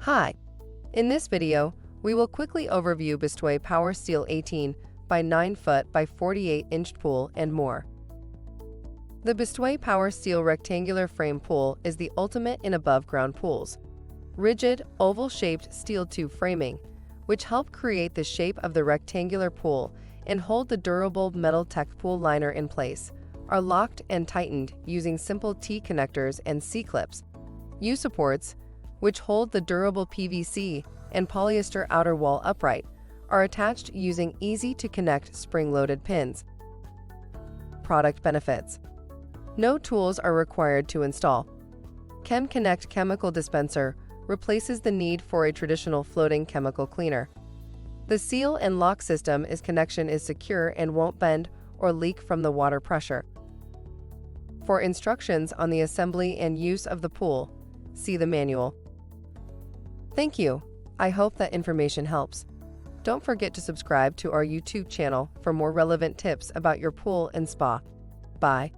Hi! In this video, we will quickly overview Bestway Power Steel 18 by 9 foot by 48 inch pool and more. The Bestway Power Steel rectangular frame pool is the ultimate in above-ground pools. Rigid, oval-shaped steel tube framing, which help create the shape of the rectangular pool and hold the durable metal tech pool liner in place, are locked and tightened using simple T connectors and C-clips. U-supports, which hold the durable PVC and polyester outer wall upright, are attached using easy-to-connect spring-loaded pins. Product benefits. No tools are required to install. ChemConnect chemical dispenser replaces the need for a traditional floating chemical cleaner. The seal and lock system connection is secure and won't bend or leak from the water pressure. For instructions on the assembly and use of the pool, see the manual. Thank you. I hope that information helps. Don't forget to subscribe to our YouTube channel for more relevant tips about your pool and spa. Bye.